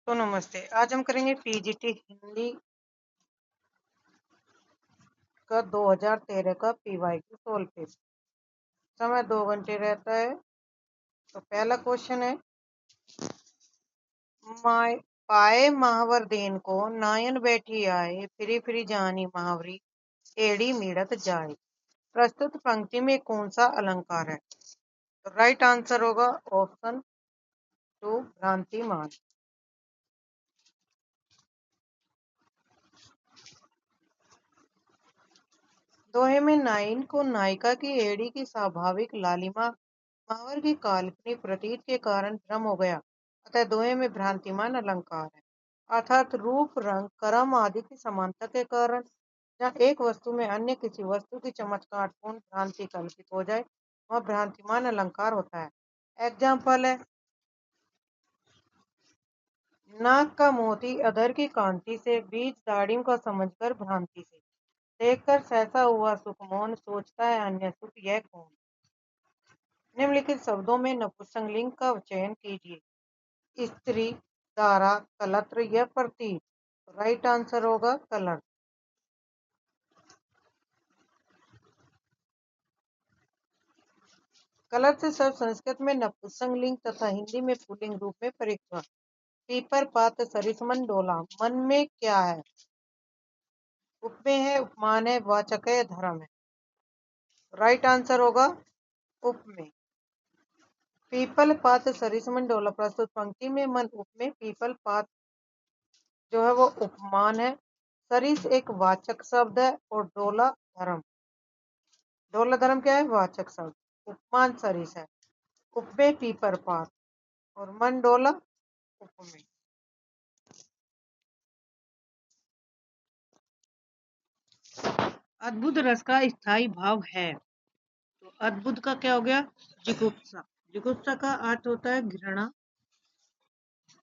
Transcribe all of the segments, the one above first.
तो नमस्ते। आज हम करेंगे पीजीटी हिंदी का 2013 का पीवाईक्यू सोल्व पेपर। समय 2 घंटे रहता है। तो पहला क्वेश्चन है, पाए महावर देन को नायन बैठी आए, फिरी फिरी जानी महावरी एड़ी मीड़त जाए। प्रस्तुत पंक्ति में कौन सा अलंकार है? तो राइट आंसर होगा ऑप्शन 2 भ्रांतिमान। दोहे में नाइन को नायिका की एड़ी की स्वाभाविक लालिमा महावर की काल्पनिक प्रतीत के कारण भ्रम हो गया, अतः दोहे में भ्रांतिमान अलंकार है। अर्थात रूप, रंग, क्रम आदि की समानता के कारण जहाँ एक वस्तु में अन्य किसी वस्तु की चमत्कारपूर्ण भ्रांति कल्पित हो जाए, वह भ्रांतिमान अलंकार होता है। एग्जाम्पल है, नाक का मोती अधर की कांति से, बीज दाड़िम का समझकर भ्रांति से, देखकर सहसा हुआ सुख मौन, सोचता है अन्य सुख यह कौन। निम्नलिखित शब्दों में नपुंसकलिंग का चयन कीजिए। स्त्री, दारा, कलत्र या प्रतीक। राइट आंसर होगा कलर। कलर से शब्द संस्कृत में नपुंसकलिंग तथा हिंदी में पुल्लिंग रूप में प्रयुक्त हुआ। पीपर, पात, सरिसमन, डोला। मन में क्या है? उपमेय है, उपमान है, वाचक है, धर्म है। राइट आंसर होगा उपमेय। पीपल, पात, सरिसमन, डोला। प्रस्तुत पंक्ति में मन उपमेय, पीपल, पात जो है वो उपमान है, सरिस एक वाचक शब्द है और डोला धर्म। डोला धर्म क्या है? वाचक शब्द। उपमान सरिस है, उपमेय पीपर पात और मन डोला उपमेय। अद्भुत रस का स्थायी भाव है। तो अद्भुत का क्या हो गया? जिगुप्सा। जिगुप्सा का अर्थ होता है घृणा।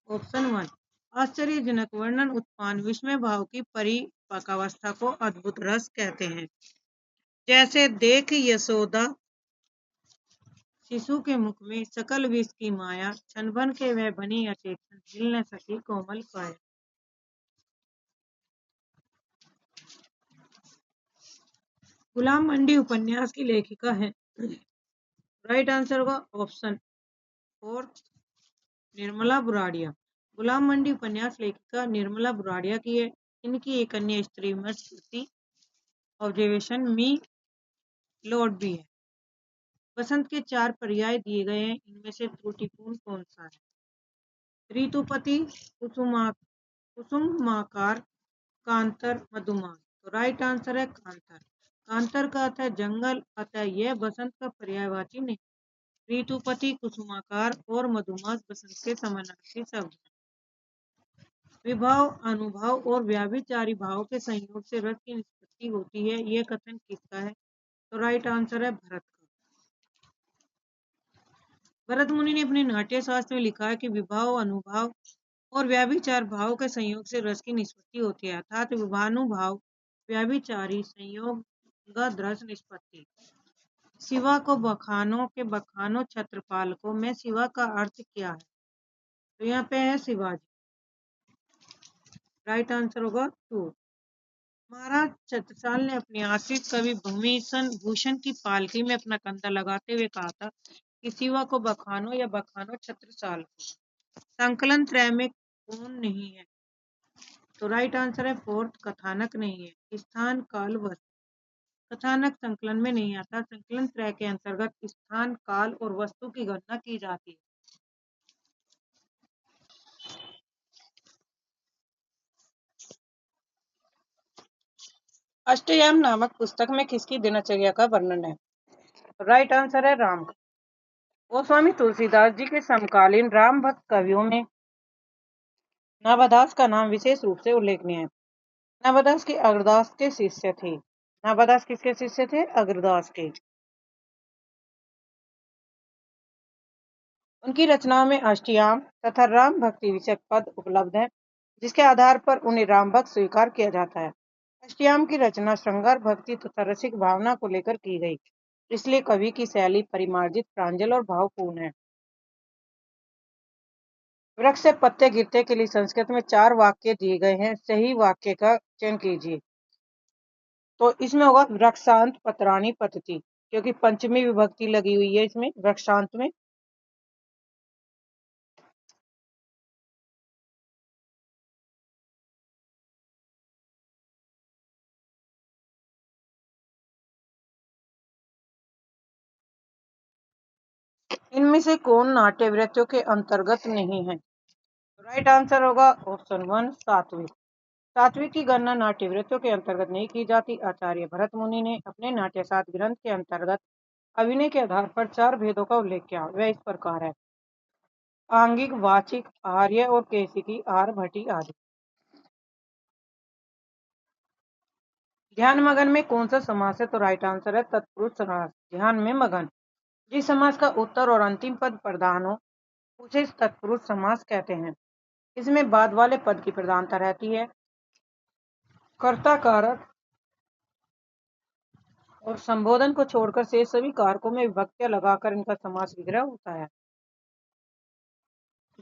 ऑप्शन 1। आश्चर्यजनक वर्णन, उत्पान, विस्मय भाव की परिपक्वावस्था को अद्भुत रस कहते हैं। जैसे देख यशोदा शिशु के मुख में सकल विष की माया, क्षण भर के वह बनी अचेतन, हिल न सकी कोमल काया। गुलाम मंडी उपन्यास की लेखिका है। राइट आंसर होगा ऑप्शन 4 निर्मला बुराड़िया। गुलाम मंडी उपन्यास लेखिका निर्मला बुराड़िया की है। इनकी एक अन्य स्त्री मस्ती ऑब्जर्वेशन मी लॉर्ड भी है। बसंत के 4 पर्याय दिए गए हैं, इनमें से त्रुटिपूर्ण कौन सा है? ऋतुपति, कुसुमाकार, कांतर, मधुमान। तो राइट आंसर है कांतर। कांतर का अर्थ है जंगल, अतः यह बसंत का पर्यायवाची नहीं। ऋतुपति, कुसुमाकार और मधुमास बसंत के समानार्थी शब्द। विभाव, अनुभाव और व्याभिचारी भाव के संयोग से रस की निष्पत्ति होती है, यह कथन किसका है? तो राइट आंसर है भरत का। भरत मुनि ने अपने नाट्य शास्त्र में लिखा है कि विभाव, अनुभाव और व्याभिचार भाव के संयोग से रस की निष्पत्ति होती है, अर्थात विभानुभाव व्याभिचारी संयोग रस निष्पत्ति। शिवा को बखानो के बखानो छत्रपाल को में शिवा का अर्थ क्या है? तो यहाँ पे है शिवाजी। राइट आंसर होगा 2। महाराज छत्रसाल ने अपने आश्रित कवि भूषण की पालकी में अपना कंधा लगाते हुए कहा था कि शिवा को बखानो या बखानो छत्रसाल को। संकलन त्रय में कौन नहीं है? तो राइट आंसर है 4 कथानक नहीं है। स्थान, काल, वस्तु। कथानक संकलन में नहीं आता। संकलन त्रय के अंतर्गत स्थान, काल और वस्तु की गणना की जाती है। अष्टयाम नामक पुस्तक में किसकी दिनचर्या का वर्णन है? राइट आंसर है राम का। गोस्वामी तुलसीदास जी के समकालीन राम भक्त कवियों में नाभादास का नाम विशेष रूप से उल्लेखनीय है। नाभादास की अग्रदास के शिष्य थे। नाभादास किसके शिष्य थे? अग्रदास के। उनकी रचनाओं में अष्टयाम तथा राम भक्ति विषयक पद उपलब्ध है, जिसके आधार पर उन्हें राम भक्त स्वीकार किया जाता है। अष्टयाम की रचना श्रृंगार भक्ति तथा रसिक भावना को लेकर की गई, इसलिए कवि की शैली परिमार्जित, प्रांजल और भावपूर्ण है। वृक्ष से पत्ते गिरते के लिए संस्कृत में 4 वाक्य दिए गए हैं, सही वाक्य का चयन कीजिए। तो इसमें होगा वृक्षांत पत्राणि पतति, क्योंकि पंचमी विभक्ति लगी हुई है इसमें वृक्षांत में। इनमें से कौन नाट्य वृत्तियों के अंतर्गत नहीं है? राइट आंसर होगा ऑप्शन 1 सात्विक। सात्विक की गणना नाट्य वृत्तियों के अंतर्गत नहीं की जाती। आचार्य भरत मुनि ने अपने नाट्यशास्त्र ग्रंथ के अंतर्गत अभिनय के आधार पर 4 भेदों का उल्लेख किया। वह इस प्रकार है: आंगिक, वाचिक, आर्य और केशिकी, आर्यभट्टी आदि। ध्यान मगन में कौन सा समास है? तो राइट आंसर है तत्पुरुष समास। ध्यान में मगन, जिस समास का उत्तर और अंतिम पद प्रधान हो उसे तत्पुरुष समास कहते हैं। इसमें बाद वाले पद की प्रधानता रहती है। कर्ता कारक और संबोधन को छोड़कर शेष सभी कारकों में विभक्तियां लगाकर इनका समास विग्रह होता है।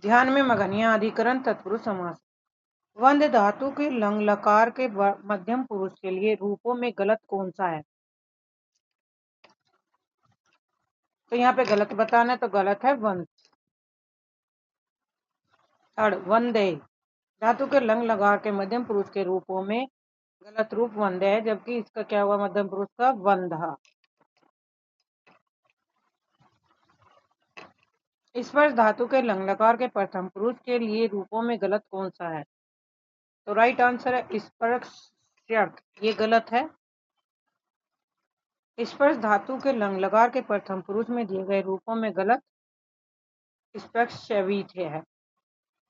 ध्यान में मगन या अधिकरण तत्पुरुष समास। वंद धातु के लंग लकार के मध्यम पुरुष के लिए रूपों में गलत कौन सा है? तो यहाँ पे गलत बताना है, तो गलत है वंद। थर्ड, वंदे धातु के लंग लकार के मध्यम पुरुष के रूपों में गलत रूप वंदे है, जबकि इसका क्या हुआ मध्यम पुरुष का? वंदहा। स्पर्श धातु के लंग लकार के प्रथम पुरुष के लिए रूपों में गलत कौन सा है? तो राइट आंसर है स्पर्शर्थ। ये गलत है। स्पर्श धातु के लंग लकार के प्रथम पुरुष में दिए गए रूपों में गलत स्पर्शवीत है।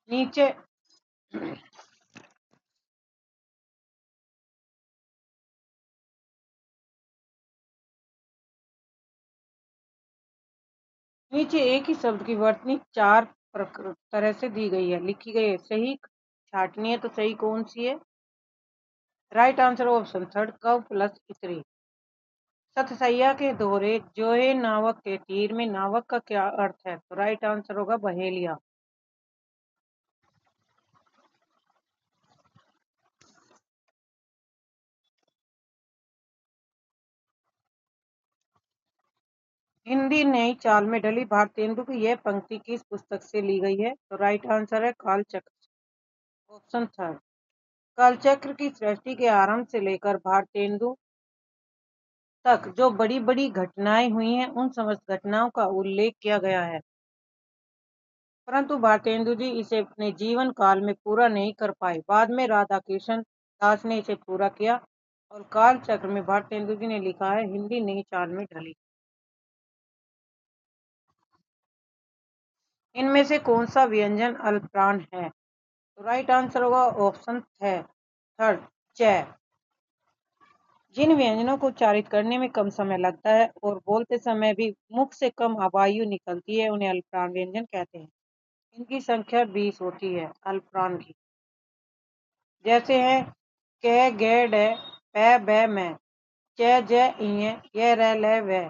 नीचे नीचे एक ही शब्द की वर्तनी 4 तरह से दी गई है, लिखी गई है। सही छाटनी है, तो सही कौन सी है? राइट आंसर ऑप्शन थर्ड, कव प्लस इतरी। सतसैया के दोहरे जोहे नावक के तीर में नावक का क्या अर्थ है? तो राइट आंसर होगा बहेलिया। हिंदी नई चाल में ढली भारतेंदु की यह पंक्ति किस पुस्तक से ली गई है? तो राइट आंसर है कालचक्र, ऑप्शन थर्ड। कालचक्र की सृष्टि के आरंभ से लेकर भारतेंदु तक जो बड़ी बड़ी घटनाएं हुई हैं, उन समस्त घटनाओं का उल्लेख किया गया है, परंतु भारतेंदु जी इसे अपने जीवन काल में पूरा नहीं कर पाए। बाद में राधा कृष्ण दास ने इसे पूरा किया और कालचक्र में भारतेंदु जी ने लिखा है हिंदी नई चाल में ढली। इनमें से कौन सा व्यंजन अल्पप्राण है? तो राइट आंसर होगा ऑप्शन है थर्ड, च। जिन व्यंजनों को उच्चारित करने में कम समय लगता है और बोलते समय भी मुख से कम वायु निकलती है, उन्हें अल्पप्राण व्यंजन कहते हैं। इनकी संख्या 20 होती है अल्पप्राण की, जैसे है क ग ड पै बै मैं, च ज इ य र ल व,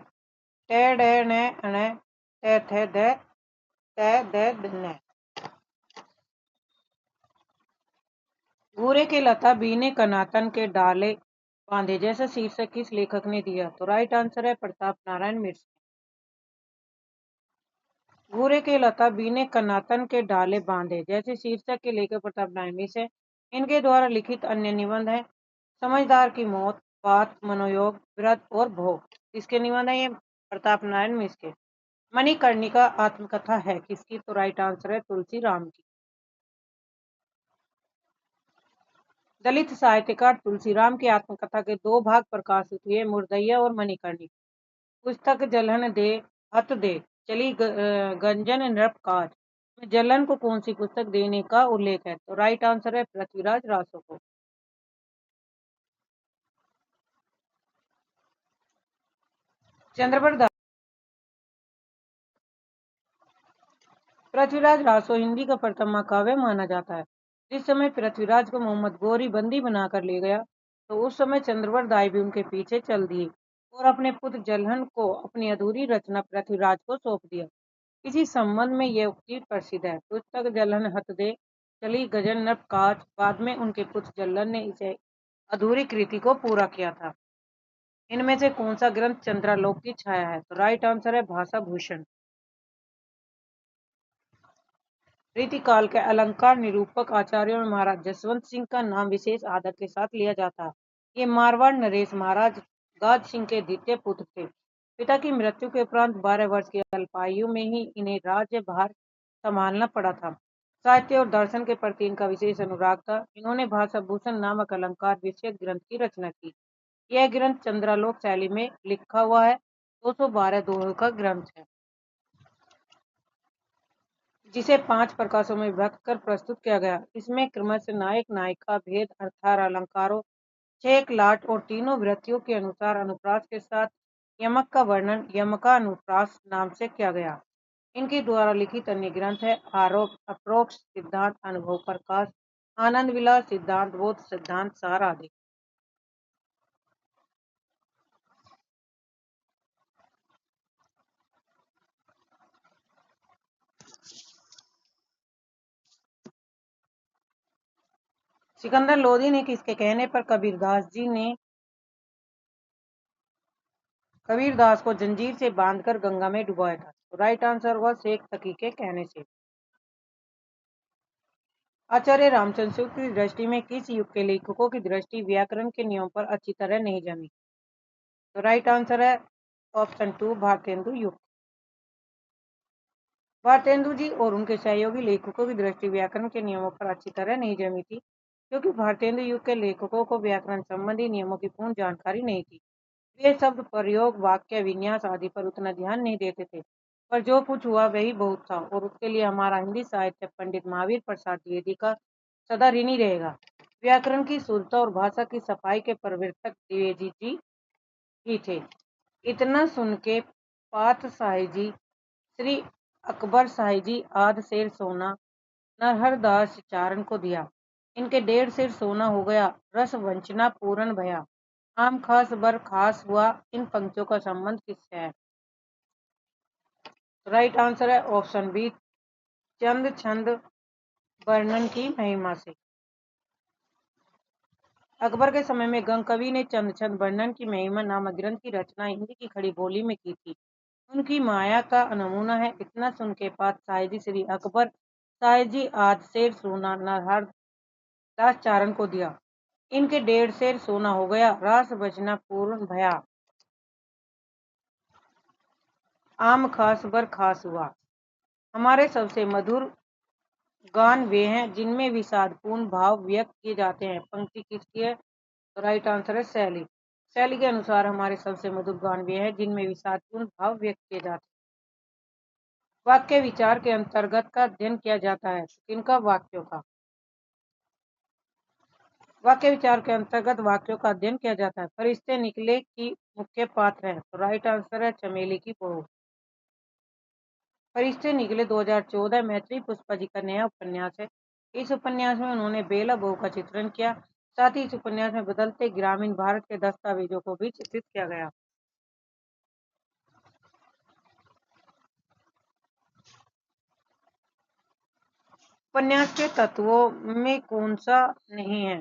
ट ड न ण, त थ द, त द न। घूरे के लता बीने कनातन के डाले बांधे जैसा शीर्षक किस लेखक ने दिया? तो राइट आंसर है प्रताप नारायण मिश्र। घूरे के लता बीने कनातन के डाले बांधे जैसे शीर्षक के लेखक प्रताप नारायण मिश्र है। इनके द्वारा लिखित अन्य निबंध है समझदार की मौत, बात, मनोयोग, व्रत और भोग। इसके निबंध है ये प्रताप नारायण मिश्र के। मणिकर्णिका आत्मकथा है किसकी? तो राइट आंसर है तुलसी राम की। दलित साहित्यकार तुलसीराम की आत्मकथा के 2 भाग प्रकाशित हुए, मुर्दैया और मणिकर्णिका। पुस्तक जलहन दे हत दे चली गंजन नृपकाज में जलन को कौन सी पुस्तक देने का उल्लेख है? तो राइट आंसर है पृथ्वीराज रासो को। चंद्रप्रद पृथ्वीराज रासो हिंदी का प्रथम महाकाव्य माना जाता है। जिस समय पृथ्वीराज को मोहम्मद गोरी बंदी बनाकर ले गया, तो उस समय चंद्रवरदाई भी उनके पीछे चल दिए और अपने पुत्र जलहन को अपनी अधूरी रचना पृथ्वीराज को सौंप दिया। इसी संबंध में यह उक्ति प्रसिद्ध है, पुस्तक जलन हत दे चली गजन नभ काज। बाद में उनके पुत्र जल्लन ने इसे अधूरी कृति को पूरा किया था। इनमें से कौन सा ग्रंथ चंद्रालोक की छाया है? तो राइट आंसर है भाषा भूषण। रीतिकाल के अलंकार निरूपक आचार्यों में महाराज जसवंत सिंह का नाम विशेष आदर के साथ लिया जाता है। ये मारवाड़ नरेश महाराज गाज सिंह के द्वितीय पुत्र थे। पिता की मृत्यु के उपरांत 12 वर्ष की अल्पायु में ही इन्हें राज्य भार संभालना पड़ा था। साहित्य और दर्शन के प्रति इनका विशेष अनुराग था। इन्होंने भाषा भूषण नामक अलंकार विषयक ग्रंथ की रचना की। यह ग्रंथ चंद्रालोक शैली में लिखा हुआ है। 212 दोहों का ग्रंथ है, जिसे 5 प्रकाशों में विभक्त कर प्रस्तुत किया गया। इसमें क्रमशः नायक नायिका भेद अर्थार अलंकारों 6 लाट और तीनों वृत्तियों के अनुसार अनुप्रास के साथ यमक का वर्णन यमकानुप्रास नाम से किया गया। इनके द्वारा लिखित अन्य ग्रंथ है आरोप अप्रोक्ष सिद्धांत अनुभव प्रकाश आनंद विलास सिद्धांत बोध सिद्धांत सार आदि। सिकंदर लोधी ने किसके कहने पर कबीरदास को जंजीर से बांधकर गंगा में डुबाया था? तो राइट आंसर हुआ शेख तकी के कहने से। आचार्य रामचंद्र शुक्ल की दृष्टि में किस युग के लेखकों की दृष्टि व्याकरण के नियम पर अच्छी तरह नहीं जमी? तो राइट आंसर है ऑप्शन 2 भारतेंदु युग। भारतेंदु जी और उनके सहयोगी लेखकों की दृष्टि व्याकरण के नियमों पर अच्छी तरह नहीं जमी थी, क्योंकि भारतेंदु युग के लेखकों को व्याकरण संबंधी नियमों की पूर्ण जानकारी नहीं थी। वे शब्द प्रयोग वाक्य विन्यास आदि पर उतना ध्यान नहीं देते थे, पर जो कुछ हुआ वही बहुत था और उसके लिए हमारा हिंदी साहित्य पंडित महावीर प्रसाद द्विवेदी का सदा ऋणी रहेगा। व्याकरण की शुद्धता और भाषा की सफाई के प्रवर्तक द्विवेदी जी ही थे। इतना सुन के पात साहिब जी श्री अकबर साहिब जी आध शेर सोना नरहरदास चारण को दिया। इनके 1.5 शेर सोना हो गया, रस वंचना पूर्ण भया, आम खास बर खास हुआ। इन पंक्तियों का संबंध किससे है? राइट आंसर है ऑप्शन बी चंद छंद वर्णन की महिमा से। अकबर के समय में गंग कवि ने चंद छंद वर्णन की महिमा नामक ग्रंथ की रचना हिंदी की खड़ी बोली में की थी। उनकी माया का नमूना है इतना सुन के पात साहिब जी श्री अकबर साहिब जी आध शेर सोना नरहरदास चारण को दिया। इनके 1.5 शेर सोना हो गया, रास बचना पूर्ण भया, आम खास बर खास हुआ। हमारे सबसे मधुर गान वे हैं जिनमें विषादपूर्ण भाव व्यक्त किए जाते हैं। पंक्ति किसकी है? तो राइट आंसर है शैली। शैली के अनुसार हमारे सबसे मधुर गान वे हैं जिनमें विषादपूर्ण भाव व्यक्त किए जाते हैं। वाक्य विचार के अंतर्गत का अध्ययन किया जाता है। किनका? वाक्यों का। वाक्य विचार के अंतर्गत वाक्यों का अध्ययन किया जाता है। फरिश्ते निकले की मुख्य पात्र है? तो राइट आंसर है चमेली की बहू। फरिश्ते निकले 2014 मैत्री पुष्पा जी का नया उपन्यास है। इस उपन्यास में उन्होंने बेला बहू का चित्रण किया। साथ ही इस उपन्यास में बदलते ग्रामीण भारत के दस्तावेजों को भी चित्रित किया गया। उपन्यास के तत्वों में कौन सा नहीं है?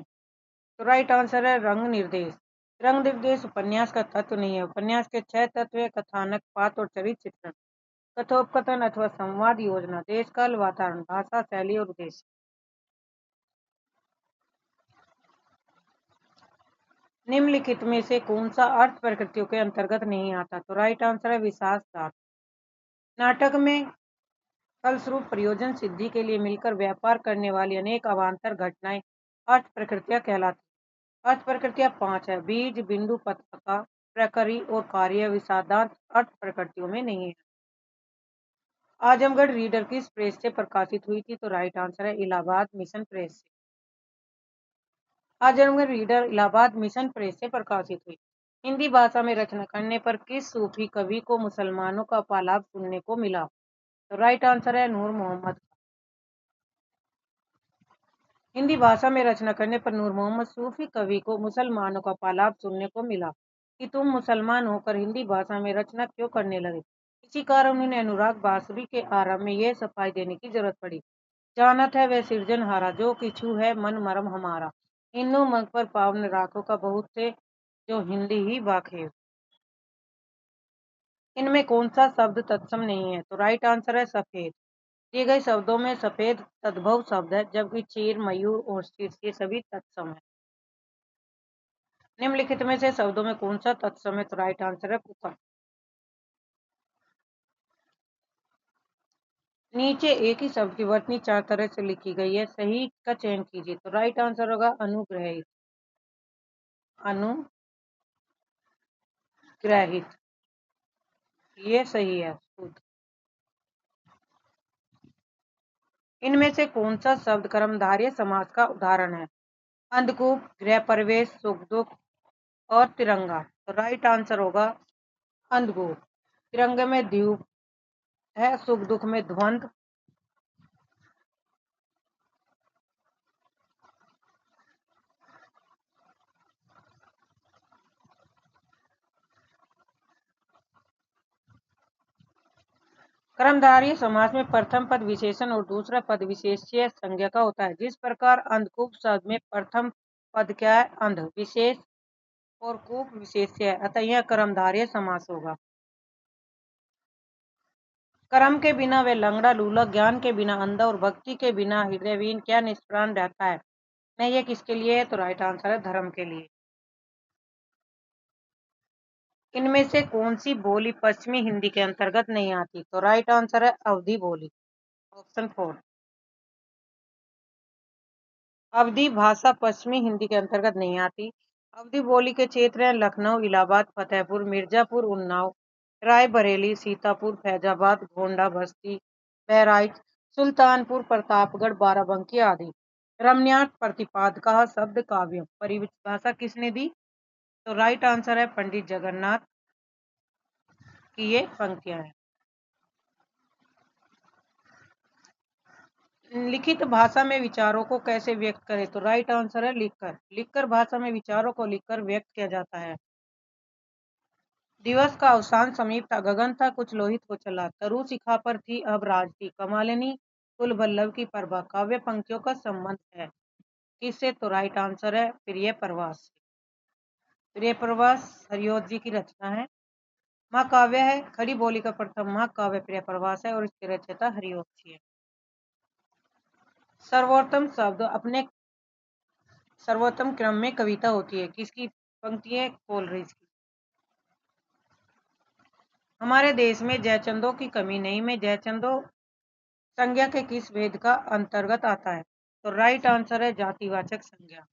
तो राइट आंसर है रंग निर्देश। रंग निर्देश उपन्यास का तत्व नहीं है। उपन्यास के 6 तत्व है कथानक पात्र और चरित्र चित्रण कथोपकथन अथवा संवाद योजना देश काल वातावरण भाषा शैली और उद्देश्य। निम्नलिखित में से कौन सा अर्थ प्रकृतियों के अंतर्गत नहीं आता? तो राइट आंसर है विशासदार। नाटक में फलस्वरूप प्रयोजन सिद्धि के लिए मिलकर व्यापार करने वाली अनेक अवान्तर घटनाएं अर्थ प्रकृतियां कहलाती। अर्थ प्रकृतियां 5 है बीज बिंदु पथका प्रकृति और कार्य विषादांत अर्थ प्रकृतियों में नहीं है। आजमगढ़ रीडर किस प्रेस से प्रकाशित हुई थी? तो राइट आंसर है इलाहाबाद मिशन प्रेस से। Azamgarh reader Allahabad mission press से प्रकाशित हुई। हिंदी भाषा में रचना करने पर किस सूफी कवि को मुसलमानों का पालाप सुनने को मिला? तो राइट आंसर है नूर मोहम्मद। हिंदी भाषा में रचना करने पर नूर मोहम्मद सूफी कवि को मुसलमानों का पालाप सुनने को मिला कि तुम मुसलमान होकर हिंदी भाषा में रचना क्यों करने लगे। इसी कारण उन्हें अनुराग बांसुरी के आरंभ में यह सफाई देने की जरूरत पड़ी। जानत है वह सिरजनहारा जो किछु है मन मरम हमारा। इन्नु मंग पर पावन राखो का बहुत से जो हिंदी ही वाखे। इनमें कौन सा शब्द तत्सम नहीं है? तो राइट आंसर है सफेद। दिए गए शब्दों में सफेद तद्भव शब्द है, जबकि चीर, मयूर और शीर्ष ये सभी तत्सम है। निम्नलिखित में से शब्दों में कौन सा तत्सम है? तो राइट आंसर है कुकर। नीचे एक ही शब्द की वर्तनी 4 तरह से लिखी गई है, सही का चयन कीजिए। तो राइट आंसर होगा अनुग्रहित। अनुग्रहित ये सही है। इनमें से कौन सा शब्द कर्मधारय समास का उदाहरण है? अंधकूप, गृह प्रवेश, सुख दुख और तिरंगा। तो राइट आंसर होगा अंधकूप। तिरंगे में द्वीप है, सुख दुख में द्वंद्व। कर्मधारय समास में प्रथम पद विशेषण और दूसरा पद विशेष्य संज्ञा का होता है। जिस प्रकार अंधकूप शब्द में प्रथम पद क्या है? अंध विशेष और कूप विशेष्य है, अतः यह कर्मधारय समास होगा। कर्म के बिना वे लंगड़ा लूला, ज्ञान के बिना अंधा और भक्ति के बिना हृदयहीन क्या निष्प्राण रहता है? नहीं, ये किसके लिए है? तो राइट आंसर है धर्म के लिए। इनमें से कौन सी बोली पश्चिमी हिंदी के अंतर्गत नहीं आती? तो राइट आंसर है अवधी बोली, ऑप्शन 4। अवधी भाषा पश्चिमी हिंदी के अंतर्गत नहीं आती। अवधी बोली के क्षेत्र हैं लखनऊ, इलाहाबाद, फतेहपुर, मिर्जापुर, उन्नाव, रायबरेली, सीतापुर, फैजाबाद, गोंडा, बस्ती, बहराइच, सुल्तानपुर, प्रतापगढ़, बाराबंकी आदि। रमण्यार्थ प्रतिपादका शब्द काव्य परिभाषा किसने दी? तो राइट आंसर है पंडित जगन्नाथ की ये पंक्तियां हैं। लिखित भाषा में विचारों को कैसे व्यक्त करें? तो राइट आंसर है लिखकर। लिखकर भाषा में विचारों को लिखकर व्यक्त किया जाता है। दिवस का अवसान समीप था, गगन था कुछ लोहित हो चला, तरु शिखा पर थी अब राज थी, कमालिनी कुल बल्लभ की प्रभा। काव्य पंक्तियों का संबंध है किससे? तो राइट आंसर है प्रिय प्रवास। प्रिय प्रवास हरिओत जी की रचना है। महाकाव्य है, खड़ी बोली का प्रथम महाकाव्य प्रिय प्रवास है और इसकी रचयिता हरिओत जी है। सर्वोत्तम शब्द अपने सर्वोत्तम क्रम में कविता होती है, किसकी पंक्ति है? कोलरिज की। हमारे देश में जयचंदों की कमी नहीं में जयचंदो संज्ञा के किस भेद का अंतर्गत आता है? तो राइट आंसर है जातिवाचक संज्ञा।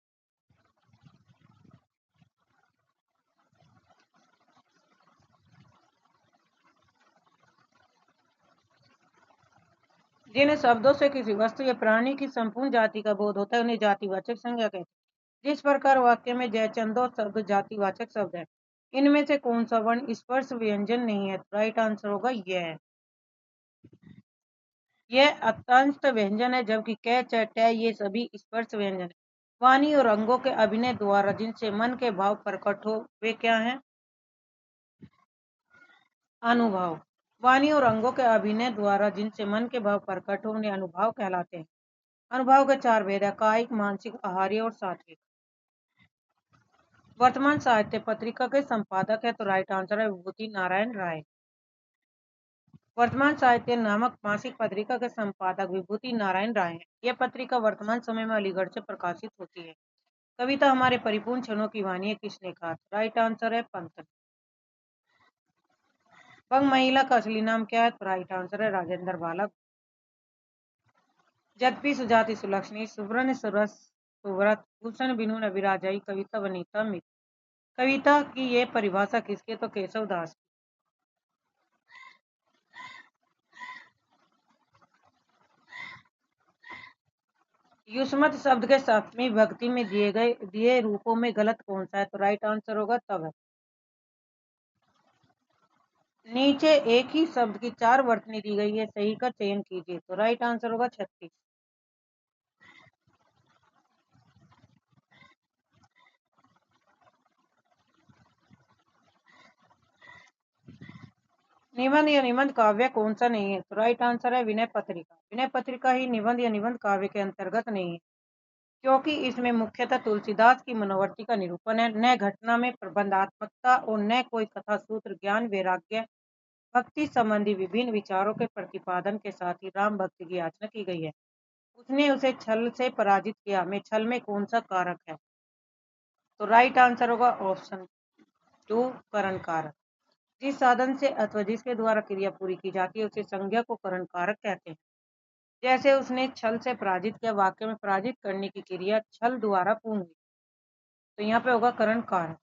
जिन शब्दों से किसी वस्तु या प्राणी की संपूर्ण जाति का बोध होता है उन्हें जातिवाचक संज्ञा कहते हैं। जिस प्रकार वाक्य में जयचंदो शब्द जातिवाचक शब्द है, इनमें से कौन सा वर्ण स्पर्श व्यंजन नहीं है? राइट आंसर होगा यह अत्यंत व्यंजन है, जबकि क, च, ट ये सभी स्पर्श व्यंजन है। वाणी और अंगों के अभिनय द्वारा जिनसे मन के भाव प्रकट हो वे क्या हैं? अनुभव। वाणी और अंगों के अभिनय द्वारा जिनसे मन के भाव प्रकट हो उन्हें अनुभव कहलाते हैं। अनुभव के 4 भेद है, कायिक, मानसिक, आहार्य और सात्विक। वर्तमान साहित्य पत्रिका के संपादक है? तो राइट आंसर है विभूति नारायण राय। वर्तमान साहित्य नामक मासिक पत्रिका के संपादक विभूति नारायण राय हैं। यह पत्रिका वर्तमान समय में अलीगढ़ से प्रकाशित होती है। कविता हमारे परिपूर्ण क्षणों की वाणी है किसने कहा? राइट आंसर है पंत। वंग महिला का असली नाम क्या है? तो राइट आंसर है राजेंद्र बालक। यद्यपि सुजाति सुलक्षणी सुवर्ण सुरस सुव्रत भूषण बिनु न विराजाई कविता वनिता मित। कविता की ये परिभाषा किसकी? तो केशव दास की। युष्मत शब्द के सप्तमी विभक्ति में दिए रूपों में गलत कौन सा है? तो राइट आंसर होगा तब है। नीचे एक ही शब्द की 4 वर्तनी दी गई है, सही का चयन कीजिए। तो राइट आंसर होगा 36। निबंध या निबंध काव्य कौन सा नहीं है? तो राइट आंसर है विनय पत्रिका। विनय पत्रिका ही निबंध या निबंध काव्य के अंतर्गत नहीं है, क्योंकि इसमें मुख्यतः तुलसीदास की मनोवृत्ति का निरूपण है, न घटना में प्रबंधात्मकता और न कोई कथा सूत्र, ज्ञान वैराग्य भक्ति संबंधी विभिन्न विचारों के प्रतिपादन के साथ ही राम भक्ति की याचना की गई है। उसने उसे छल से पराजित किया में छल में कौन सा कारक है? तो राइट आंसर होगा ऑप्शन 2 करण कारक। जिस साधन से अथवा जिसके द्वारा क्रिया पूरी की जाती है उसे संज्ञा को करण कारक कहते हैं। जैसे उसने छल से पराजित किया, वाक्य में पराजित करने की क्रिया छल द्वारा पूर्ण हुई, तो यहाँ पे होगा करण कारक।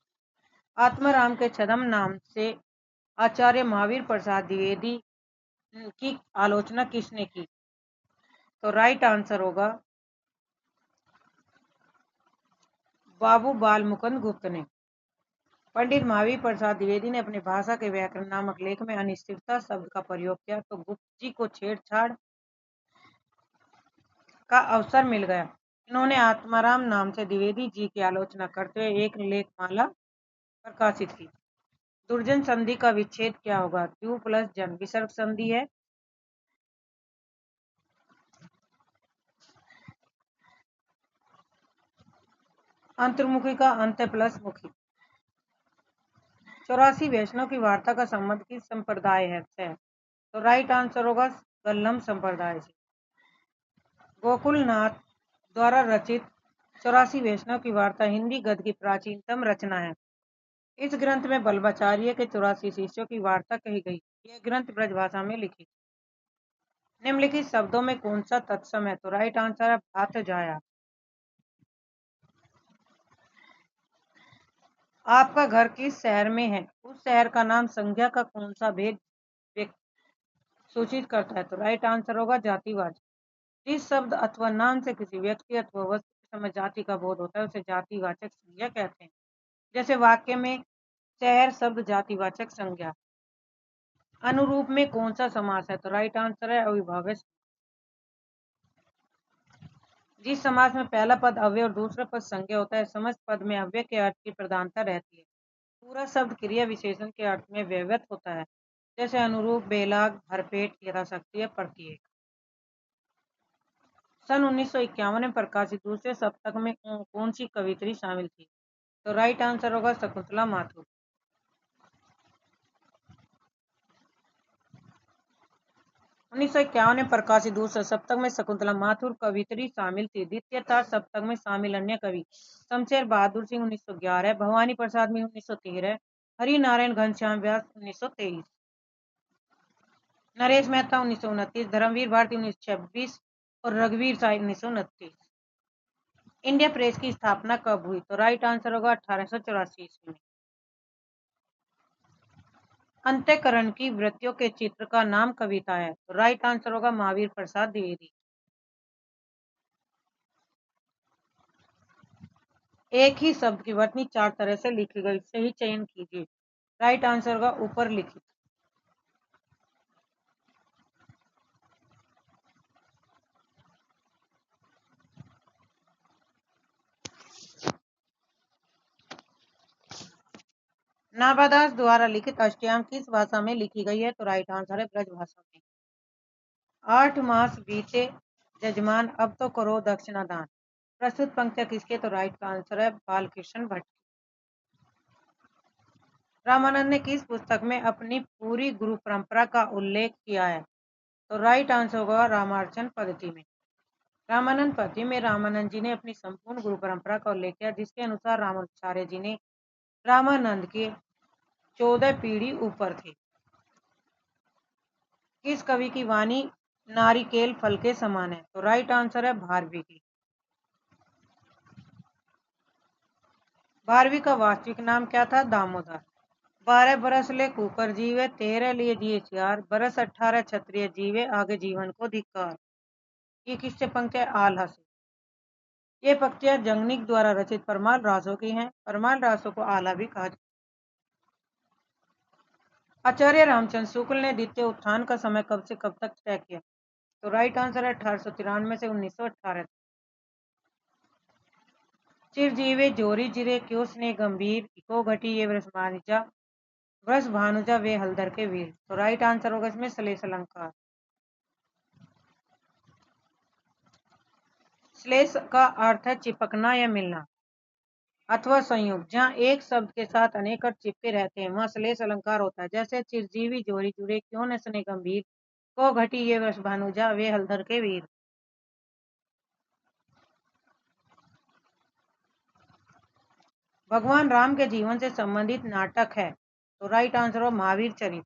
आत्माराम के छदम नाम से आचार्य महावीर प्रसाद द्विवेदी की आलोचना किसने की? तो राइट आंसर होगा बाबू बाल मुकुंद गुप्त ने। पंडित महावीर प्रसाद द्विवेदी ने अपने भाषा के व्याकरण नामक लेख में अनिश्चितता शब्द का प्रयोग किया, तो गुप्त जी को छेड़छाड़ का अवसर मिल गया। इन्होंने आत्माराम नाम से द्विवेदी जी की आलोचना करते हुए एक लेखमाला प्रकाशित की। दुर्जन संधि का विच्छेद क्या होगा? द्यू प्लस जन विसर्ग संधि है। अंतर्मुखी का अंत्य प्लस मुखी। 84 वैष्णव की वार्ता का संबंध किस संप्रदाय है? तो राइट आंसर होगा गल्लम संप्रदाय से। गोकुलनाथ द्वारा रचित 84 वैष्णव की वार्ता हिंदी गद्य की प्राचीनतम रचना है। इस ग्रंथ में बल्लभाचार्य के 84 शिष्यों की वार्ता कही गई। यह ग्रंथ ब्रजभाषा में लिखित। निम्नलिखित शब्दों में कौन सा तत्सम है? तो राइट आंसर है भात जाया। आपका घर किस शहर में है? उस शहर का नाम संज्ञा का कौन सा भेद सूचित करता है? तो राइट आंसर होगा जातिवाचक। जिस शब्द अथवा नाम से किसी व्यक्ति अथवा वस्तु के समय जाति का बोध होता है उसे जातिवाचक संज्ञा कहते हैं। जैसे वाक्य में शहर शब्द जातिवाचक संज्ञा। अनुरूप में कौन सा समास है? तो राइट आंसर है अविभाज्य। जिस समास में पहला पद अव्यय और दूसरा पद संज्ञा होता है, समस्त पद में अव्यय के अर्थ की प्रधानता रहती है। पूरा शब्द क्रिया विशेषण के अर्थ में व्यवहित होता है, जैसे अनुरूप, बेलाग, भरपेट, यथाशक्ति या प्रत्येक। सन 1951 में प्रकाशित दूसरे सप्तक में कौन सी कवित्री शामिल थी? तो राइट आंसर होगा शकुंतला माथुर। 1951 में प्रकाशित दूसरे सप्तक में शकुंतला माथुर कवित्री शामिल थी। द्वितीय सप्तक में शामिल अन्य कवि शमशेर बहादुर सिंह 1911, भवानी प्रसाद में 1913, हरि नारायण घनश्याम व्यास 1923, नरेश मेहता 1929, धर्मवीर भारती 1926 और रघुवीर शाह 1929। इंडिया प्रेस की स्थापना कब हुई? तो राइट आंसर होगा 1884 ईस्वी में। अंत्यकरण की वृत्तियों के चित्र का नाम कविता है। तो राइट आंसर होगा महावीर प्रसाद द्विवेदी। एक ही शब्द की वर्तनी 4 तरह से लिखी गई, सही चयन कीजिए। राइट आंसर होगा ऊपर लिखित। नाभादास द्वारा लिखित अष्टयाम किस भाषा में लिखी गई है? तो राइट आंसर है ब्रज भाषा में। 8 मास बीते जजमान, अब तो करो दक्षिणादान। प्रस्तुत पंक्तियां किसके? तो राइट का आंसर है बालकृष्ण भट्ट। रामानंद ने किस पुस्तक में अपनी पूरी गुरु परंपरा का उल्लेख किया है? तो राइट आंसर होगा रामार्चन पद्धति में। रामानंद पद्धति में रामानंद जी ने अपनी संपूर्ण गुरु परंपरा का उल्लेख किया, जिसके अनुसार रामाचार्य जी ने रामानंद के 14 पीढ़ी ऊपर थे। किस कवि की वाणी नारिकेल फल के समान है? तो राइट आंसर है भारवी की। भारवी का वास्तविक नाम क्या था? दामोदर। 12 बरस ले कुकर जीवे, 13 लिए जिए सियार, बरस 18 क्षत्रिय जीवे, आगे जीवन को धिक्कार। ये किससे पंक्ति है? आल्हा से। ये पंक्तियां जंगनिक द्वारा रचित परमाल रासों की हैं। परमाल रासों को आल्हा भी कहा जाता है। आचार्य रामचंद्र शुक्ल ने द्वितीय उत्थान का समय कब से कब तक तय किया? तो राइट आंसर है 1893 से 1918। चिरजीवे जोरी जिरे क्यों स्नेह गंभीर, इको घटी ये वृषमानिजा वृष भानुजा वे हलधर के वीर। तो राइट आंसर होगा इसमें श्लेष अलंकार। श्लेष का अर्थ है चिपकना या मिलना अथवा संयोग। जहाँ एक शब्द के साथ अनेक अर्थ चिपके रहते हैं वहाँ श्लेष अलंकार होता है। जैसे चिरजीवी जोरी जुड़े क्यों न सने गंभीर, को घटी ये वृष भानुजा वे हलधर के वीर। भगवान राम के जीवन से संबंधित नाटक है। तो राइट आंसर हो महावीर चरित।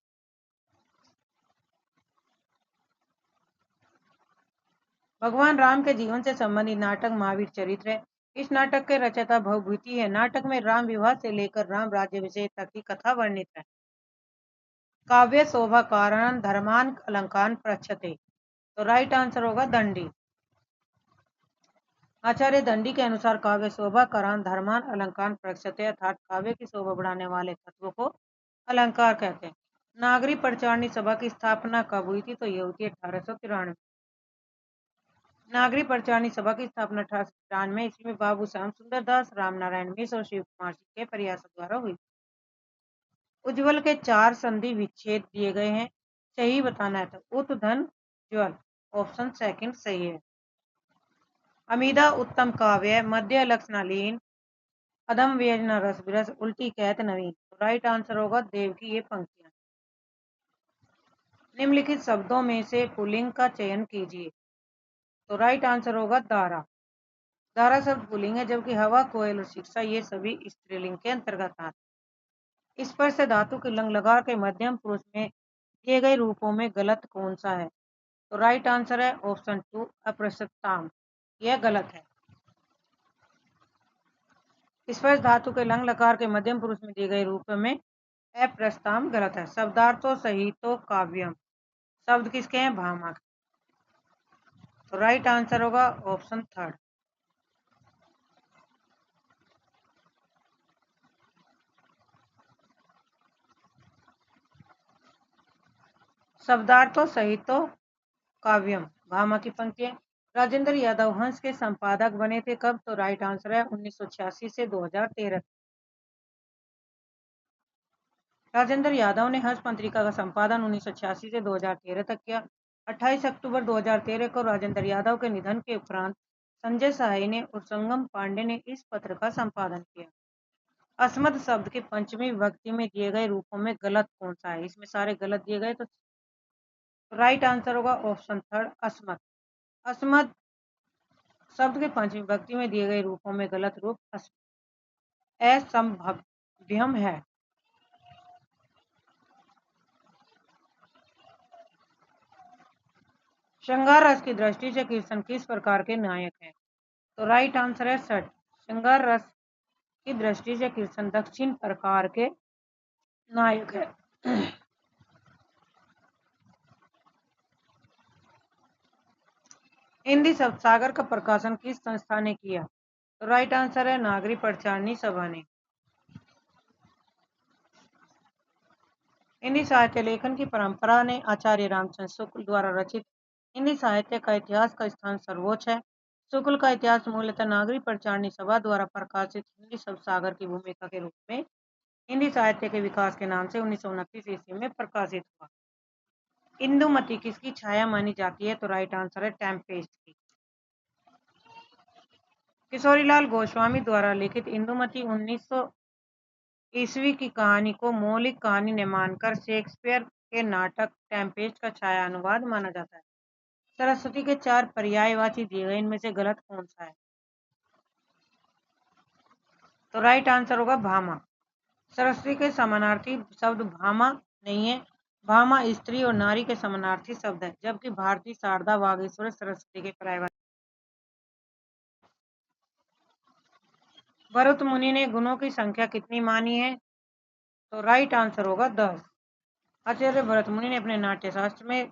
भगवान राम के जीवन से संबंधित नाटक महावीर चरित्र है। इस नाटक के रचयिता भवभूति है। नाटक में राम विवाह से लेकर राम राज्याभिषेक तक की कथा वर्णित है। काव्य शोभा कारण धर्मान अलंकार प्रक्षते। तो राइट आंसर होगा दंडी। आचार्य दंडी के अनुसार काव्य शोभा कारण धर्मान अलंकार प्रक्षते अर्थात काव्य की शोभा बढ़ाने वाले तत्वों को अलंकार कहते हैं। नागरी परिचारणी सभा की स्थापना कब हुई थी? तो ये हुई थी 1893। नागरी परिचारणी सभा की स्थापना 1893 ईस्वी में बाबू श्याम सुंदर दास, राम नारायण मिश्र और शिव कुमार सिंह के प्रयासों द्वारा हुई। उज्ज्वल के 4 संधि विच्छेद दिए गए हैं, सही बताना है। तो उत धन ज्वल, ऑप्शन सेकंड सही है। अमीदा उत्तम काव्य, मध्य लक्षणालीन, अदम व्यजना रस विरस, उल्टी कहत नवीन। राइट आंसर होगा देव की ये पंक्तियां। निम्नलिखित शब्दों में से पुल्लिंग का चयन कीजिए। तो राइट आंसर होगा दारा। दारा शब्द पुल्लिंग है, जबकि हवा, कोयल और शिक्षा ये सभी स्त्रीलिंग के अंतर्गत आते। स्पर्श से धातु के लंग लगा के मध्यम पुरुष में दिए गए रूपों में गलत कौन सा है? तो राइट आंसर है ऑप्शन 2 अप्रसक्ताम, यह गलत है। स्पर्श धातु के लंग लकार के मध्यम पुरुष में दिए गए रूप में अप्रस्ताम गलत है। शब्दार्थो सहितो काव्यम, शब्द किसके हैं? भामा के। तो राइट आंसर होगा ऑप्शन 3। शब्दार्थो सहितो काव्यम, भामा की पंक्तियां। राजेंद्र यादव हंस के संपादक बने थे कब? तो राइट आंसर है 1986 से 2013। राजेंद्र यादव ने हंस पत्रिका का संपादन 1986 से 2013 तक किया। 28 अक्टूबर 2013 को राजेंद्र यादव के निधन के उपरांत संजय साहनी ने और संगम पांडे ने इस पत्र का संपादन किया। अस्मद शब्द के पंचमी विभक्ति में दिए गए रूपों में गलत कौन सा है? इसमें सारे गलत दिए गए, तो राइट आंसर होगा ऑप्शन 3 अस्मद। अस्मद शब्द के पंचमी विभक्ति में दिए गए रूपों में गलत रूप असंभव्यम है। श्रृंगार रस की दृष्टि से कृष्ण किस प्रकार के नायक हैं? तो राइट आंसर है षट। श्रृंगार रस की दृष्टि से कृष्ण दक्षिण प्रकार के नायक है। हिंदी शब्द सागर का प्रकाशन किस संस्था ने किया? तो राइट आंसर है नागरी परिचारणी सभा ने। हिंदी साहित्य लेखन की परंपरा ने आचार्य रामचंद्र शुक्ल द्वारा रचित हिंदी साहित्य का इतिहास का स्थान सर्वोच्च है। शुक्ल का इतिहास मूलतः नागरी परिचारणी सभा द्वारा प्रकाशित हिंदी शब्द सागर की भूमिका के रूप में हिंदी साहित्य के विकास के नाम से 1929 ईस्वी में प्रकाशित हुआ। इंदुमती किसकी छाया मानी जाती है? तो राइट आंसर है टेम्पेस्ट की। किशोरीलाल गोस्वामी द्वारा लिखित इंदुमती 1900 ईस्वी की कहानी को मौलिक कहानी ने मानकर शेक्सपियर के नाटक टेम्पेस्ट का छाया अनुवाद माना जाता है। सरस्वती के 4 पर्यायवाची दिए गए, इनमें से गलत कौन सा है? तो राइट आंसर होगा भामा। सरस्वती के समानार्थी शब्द भामा नहीं है। भामा स्त्री और नारी के समानार्थी शब्द है, जबकि भारती, शारदा, वागीश्वर सरस्वती के पर्यायवाची। भरत मुनि ने गुणों की संख्या कितनी मानी है? तो राइट आंसर होगा 10। आचार्य भरत मुनि ने अपने नाट्यशास्त्र में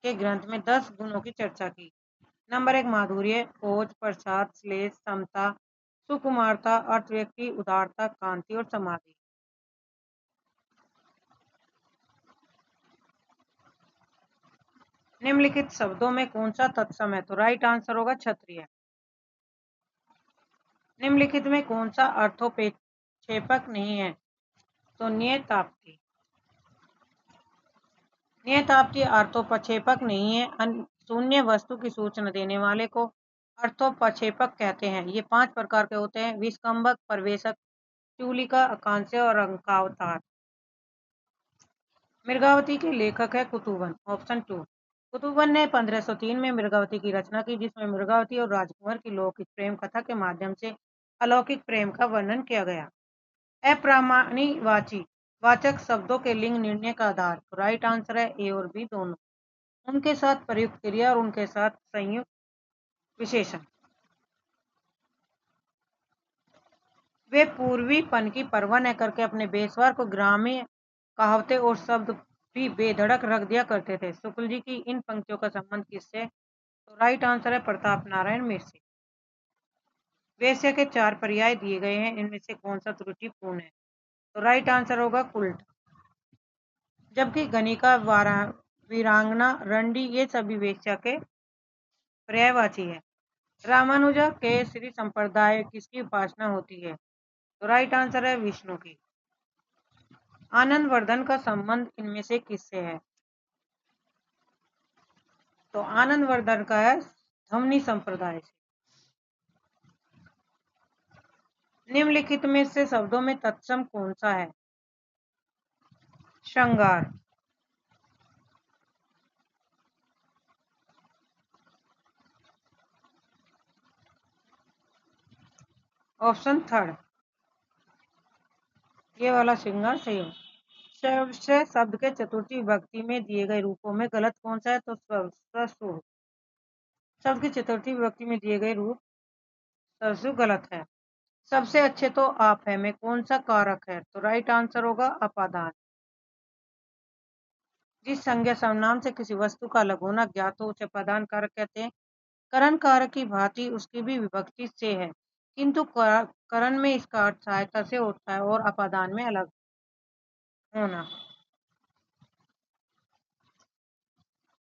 के ग्रंथ में 10 गुणों की चर्चा की। नंबर 1 माधुर्य, ओज, प्रसाद, श्लेष, समता, सुकुमारता, अर्थव्यक्ति, उदारता, कांति और समाधि। निम्नलिखित शब्दों में कौन सा तत्सम है? तो राइट आंसर होगा क्षत्रिय। निम्नलिखित में कौन सा अर्थोपेक्षेपक नहीं है? तो नियताप्ति। नियतार्थी अर्थोपक्षेपक नहीं है। शून्य वस्तु की सूचना देने वाले को अर्थोपक्षेपक कहते हैं। ये 5 प्रकार के होते हैं: विस्कंभक, प्रवेशक, चूलिका, आकांक्षी और अंकावतार। मृगावती के लेखक है कुतुबन, ऑप्शन 2। कुतुबन ने 1503 में मृगावती की रचना की, जिसमें मृगावती और राजकुमार की लौकिक प्रेम कथा के माध्यम से अलौकिक प्रेम का वर्णन किया गया। अप्रामाणिकवाची वाचक शब्दों के लिंग निर्णय का आधार। तो राइट आंसर है ए और बी दोनों। उनके साथ प्रयुक्त क्रिया और उनके साथ संयुक्त विशेषण। वे पूर्वीपन की परवाह न करके अपने बेसवार को ग्रामीण कहावतें और शब्द भी बेधड़क रख दिया करते थे। शुक्ल जी की इन पंक्तियों का संबंध किससे? तो राइट आंसर है प्रताप नारायण मिश्र। वेश्या के 4 पर्याय दिए गए हैं, इनमें से कौन सा त्रुटिपूर्ण है? तो राइट आंसर होगा कुल्ट। जबकि गणिका, वीरांगना, रंडी ये सभी वेश्या के पर्यायवाची है। रामानुजा के श्री संप्रदाय किसकी उपासना होती है? तो राइट आंसर है विष्णु की। आनंद वर्धन का संबंध इनमें से किससे है? तो आनंद वर्धन का है धमनी संप्रदाय से। निम्नलिखित में से शब्दों में तत्सम कौन सा है? श्रृंगार। ऑप्शन 3 ये वाला श्रृंगार सही हो। शब्द के चतुर्थी विभक्ति में दिए गए रूपों में गलत कौन सा है? तो सरसु। शब्द की चतुर्थी विभक्ति में दिए गए रूप सरसु गलत है। सबसे अच्छे तो आप है में कौन सा कारक है? तो राइट आंसर होगा अपादान। जिस संज्ञा सर्वनाम से किसी वस्तु का अलग होना ज्ञात हो उसे अपादान कारक कहते हैं। करण कारक की भांति उसकी भी विभक्ति से है, किंतु करण में इसका अर्थ सहायता से होता है और अपादान में अलग होना।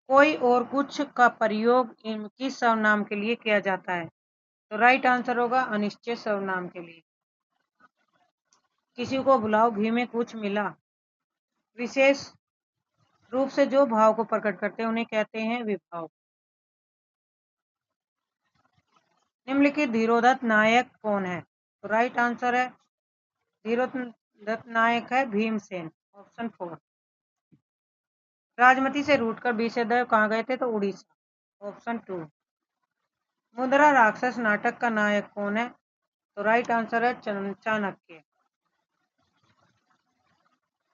कोई और कुछ का प्रयोग किस सर्वनाम के लिए किया जाता है? तो राइट आंसर होगा अनिश्चय सर्वनाम के लिए। किसी को बुलाओ, घी में कुछ मिला। विशेष रूप से जो भाव को प्रकट करते हैं उन्हें कहते हैं विभाव। निम्नलिखित धीरोदत्त नायक कौन है? तो राइट आंसर है धीरोदत्त नायक है भीमसेन, ऑप्शन 4। राजमती से रूठकर विषयदेव कहाँ गए थे? तो उड़ीसा, ऑप्शन 2। मुद्रा राक्षस नाटक का नायक कौन है? तो राइट आंसर है चाणक्य।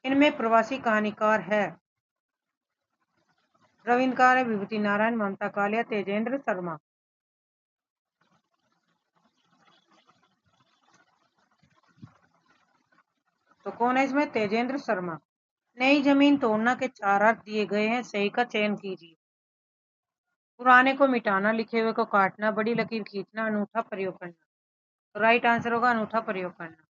इनमें प्रवासी कहानीकार है रविंद्रकार है विभूति नारायण, ममता कालिया, तेजेंद्र शर्मा। तो कौन है इसमें? तेजेंद्र शर्मा। नई जमीन तोड़ना के 4 अर्थ दिए गए हैं, सही का चयन कीजिए। पुराने को मिटाना, लिखे हुए को काटना, बड़ी लकीर खींचना, अनूठा प्रयोग करना। तो राइट आंसर होगा अनूठा प्रयोग करना।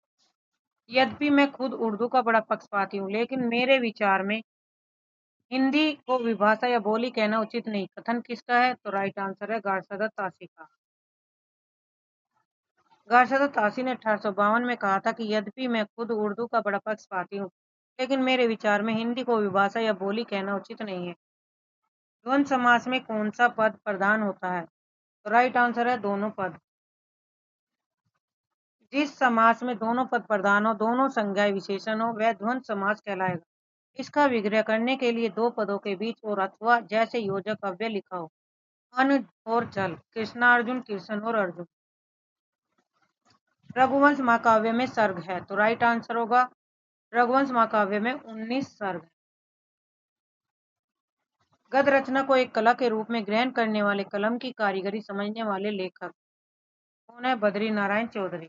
यद्यपि मैं खुद उर्दू का बड़ा पक्षपाती हूँ, लेकिन मेरे विचार में हिंदी को विभाषा या बोली कहना उचित नहीं। कथन किसका है? तो राइट आंसर है गारसदा तासी का। गारसदा तासी ने 1852 में कहा था कि यद्यपि मैं खुद उर्दू का बड़ा पक्षपाती हूँ, लेकिन मेरे विचार में हिंदी को विभाषा या बोली कहना उचित नहीं है। द्वंद्व समास में कौन सा पद प्रधान होता है? तो राइट आंसर है दोनों पद। जिस समास में दोनों पद प्रधान हो, दोनों संज्ञा विशेषण हो, वह द्वंद्व समास कहलाएगा। इसका विग्रह करने के लिए दो पदों के बीच और अथवा जैसे योजक अव्यय लिखा हो। अन्न और जल, कृष्णार्जुन, कृष्ण और अर्जुन। रघुवंश महाकाव्य में सर्ग है, तो राइट आंसर होगा रघुवंश महाकाव्य में 19 सर्ग है। गद्य रचना को एक कला के रूप में ग्रहण करने वाले, कलम की कारीगरी समझने वाले लेखक कौन है? बद्री नारायण चौधरी।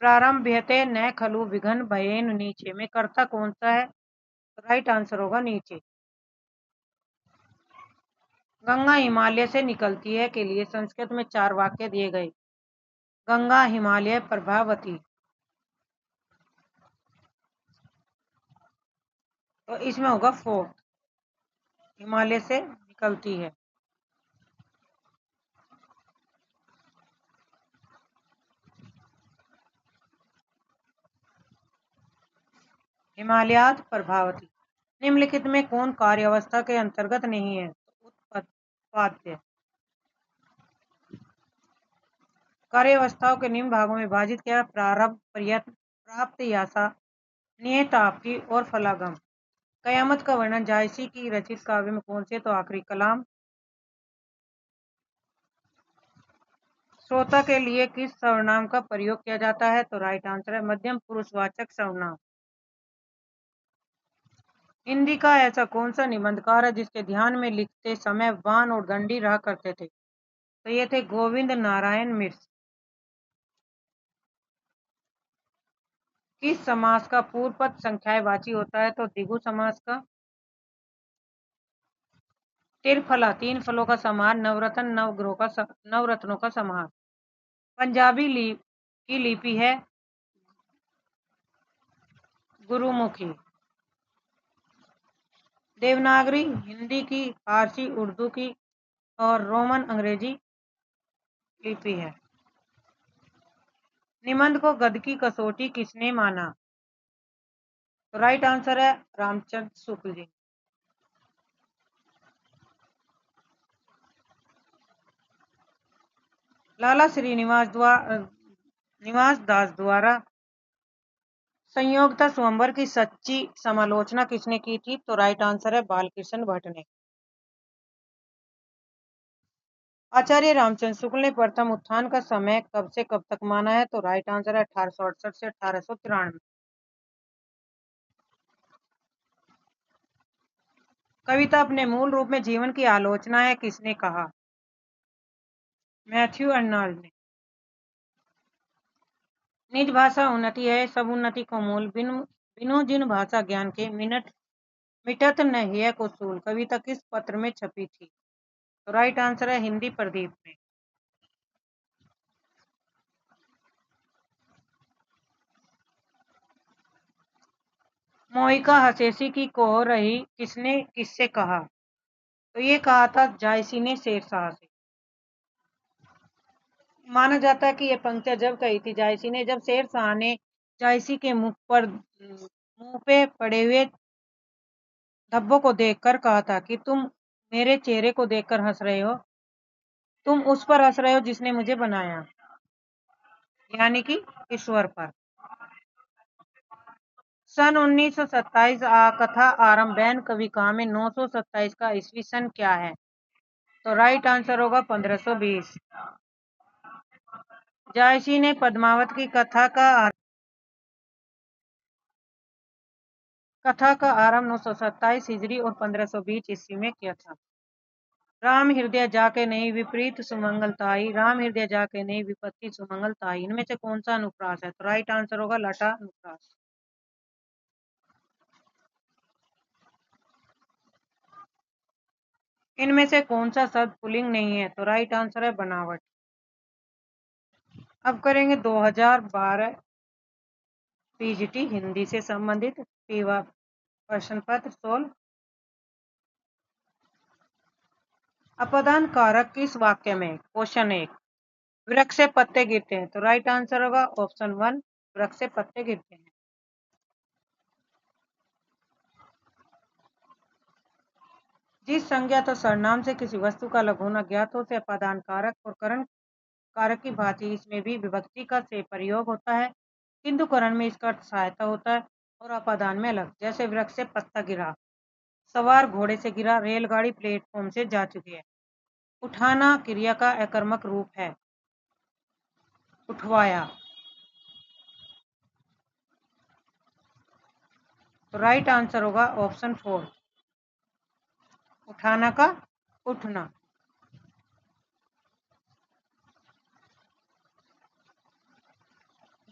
प्रारंभ्यते न खलु विघ्न भयेन नीचे में कर्ता कौन सा है? राइट आंसर होगा नीचे। गंगा हिमालय से निकलती है के लिए संस्कृत में 4 वाक्य दिए गए। गंगा, हिमालय, प्रभावती। तो इसमें होगा 4, हिमालय से निकलती है। हिमालयात प्रभावती। निम्नलिखित में कौन कार्यावस्था के अंतर्गत नहीं है? उत्पाद्य। कार्यावस्थाओं के निम्न भागों में विभाजित किया: प्रारंभ, प्रयत्न, प्राप्त, यासा, नियतापकी और फलागम। कयामत का वर्णन जायसी की रचित काव्य में कौन से? तो आखिरी कलाम। श्रोता के लिए किस सर्वनाम का प्रयोग किया जाता है? तो राइट आंसर है मध्यम पुरुषवाचक सर्वनाम। हिंदी का ऐसा कौन सा निबंधकार है जिसके ध्यान में लिखते समय वान और दंडी रहा करते थे? तो ये थे गोविंद नारायण मिश्र। किस समास का पूर्व पद संख्यावाची होता है? तो द्विगु समास का। त्रिफला, तीन फलों का समाहार। नवरत्न, नवरत्नों का समाहार। पंजाबी की लिपि है गुरुमुखी। देवनागरी हिंदी की, फारसी उर्दू की और रोमन अंग्रेजी लिपि है। निबंध को गद्य की कसौटी किसने माना? तो राइट आंसर है रामचंद्र शुक्ल जी। लाला श्रीनिवास दास द्वारा संयोगता स्वयंवर की सच्ची समालोचना किसने की थी? तो राइट आंसर है बालकृष्ण भट्ट ने। आचार्य रामचंद्र शुक्ल ने प्रथम उत्थान का समय कब से कब तक माना है? तो राइट आंसर है 1868 से 1893। कविता अपने मूल रूप में जीवन की आलोचना है, किसने कहा? मैथ्यू अर्नल्ड ने। निज भाषा उन्नति है, सब उन्नति को मूल। बिनु जिन भाषा ज्ञान के मिटत नहीं है कुसूल। कविता किस पत्र में छपी थी? तो राइट आंसर है हिंदी प्रदीप में। मोहिका हसेसी की कोह रही किसने किससे कहा? तो ये कहा था जायसी ने शेरशाह से। माना जाता है कि ये पंक्तियां जब कही थी जायसी ने, जब शेरशाह ने जायसी के मुंह पे पड़े हुए धब्बों को देखकर कहा था कि तुम मेरे चेहरे को देखकर हंस रहे हो, तुम उस पर हंस रहे हो जिसने मुझे बनाया, यानी कि ईश्वर पर। सन 1927 कथा आरंभ बैन कवि कहा में 927 का ईस्वी सन क्या है? तो राइट आंसर होगा 1520। जायसी ने पद्मावत की कथा का आरंभ 927 हिजरी और 1520 ईस्वी में किया था। राम हृदय जाके नहीं विपरीत सुमंगल ताई, राम हृदय जाके नहीं विपत्ति सुमंगल ताई। इनमें से कौन सा अनुप्रास है? तो राइट आंसर होगा लटा अनुप्रास। इनमें से कौन सा शब्द पुल्लिंग नहीं है? तो राइट आंसर है बनावट। अब करेंगे 2012 पीजीटी हिंदी से संबंधित प्रश्न पत्र 16। अपदान कारक किस वाक्य में? क्वेश्चन 1 वृक्ष से पत्ते गिरते हैं। तो राइट आंसर होगा ऑप्शन 1 वृक्ष से पत्ते गिरते हैं। जिस संज्ञा तो सर्वनाम से किसी वस्तु का लघु होना ज्ञात हो, से अपादान कारक और करण कारक की भांति इसमें भी विभक्ति का से प्रयोग होता है, किंतु करण में इसका अर्थ सहायता होता है और अपादान में अलग। जैसे वृक्ष से पत्ता गिरा, सवार घोड़े से गिरा, रेलगाड़ी प्लेटफॉर्म से जा चुकी है। उठाना क्रिया का अकर्मक रूप है, उठवाया। तो राइट आंसर होगा ऑप्शन 4 उठाना का उठना।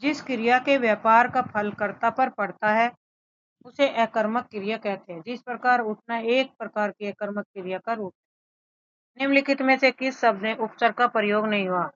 जिस क्रिया के व्यापार का फल कर्ता पर पड़ता है उसे अकर्मक क्रिया कहते हैं। जिस प्रकार उठना एक प्रकार की अकर्मक क्रिया का रूप है। निम्नलिखित में से किस शब्द में उपसर्ग का प्रयोग नहीं हुआ?